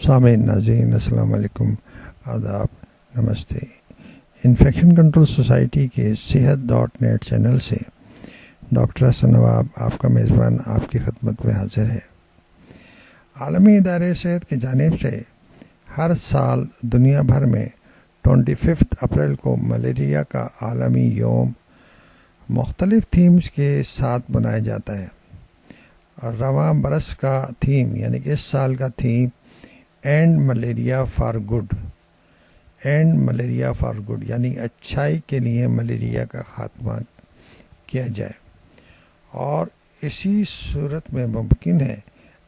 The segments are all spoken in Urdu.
سامعین ناظرین السلام علیکم، آداب، نمستے۔ انفیکشن کنٹرول سوسائٹی کے صحت.نیٹ چینل سے ڈاکٹر حسن نواب آپ کا میزبان آپ کی خدمت میں حاضر ہے۔ عالمی ادارے صحت کی جانب سے ہر سال دنیا بھر میں 25 اپریل کو ملیریا کا عالمی یوم مختلف تھیمز کے ساتھ منایا جاتا ہے، اور رواں برس کا تھیم یعنی کہ اس سال کا theme and malaria for good, and malaria for good یعنی اچھائی کے لیے ملیریا کا خاتمہ کیا جائے، اور اسی صورت میں ممکن ہے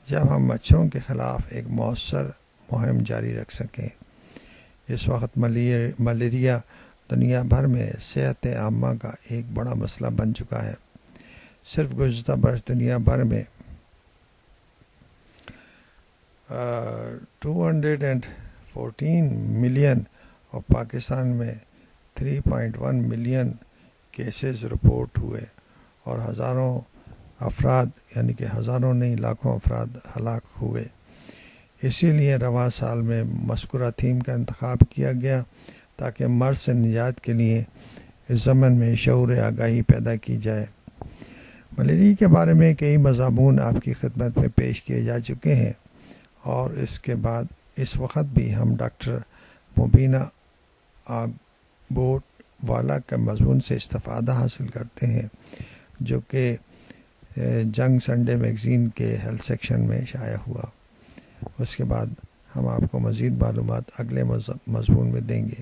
جب ہم مچھروں کے خلاف ایک مؤثر مہم جاری رکھ سکیں۔ اس وقت ملیریا دنیا بھر میں صحت عامہ کا ایک بڑا مسئلہ بن چکا ہے۔ صرف گزشتہ برس دنیا بھر میں 214 ملین اور پاکستان میں 3.1 ملین کیسز رپورٹ ہوئے، اور ہزاروں افراد یعنی کہ ہزاروں نہیں لاکھوں افراد ہلاک ہوئے۔ اسی لیے رواں سال میں مذکورہ تھیم کا انتخاب کیا گیا تاکہ مرض سے نجات کے لیے اس ضمن میں شعور آگاہی پیدا کی جائے۔ ملیریا کے بارے میں کئی مضامون آپ کی خدمت میں پیش کیے جا چکے ہیں، اور اس کے بعد اس وقت بھی ہم ڈاکٹر مبینہ آگبوٹ والا کے مضمون سے استفادہ حاصل کرتے ہیں، جو کہ جنگ سنڈے میگزین کے ہیلتھ سیکشن میں شائع ہوا۔ اس کے بعد ہم آپ کو مزید معلومات اگلے مضمون میں دیں گے۔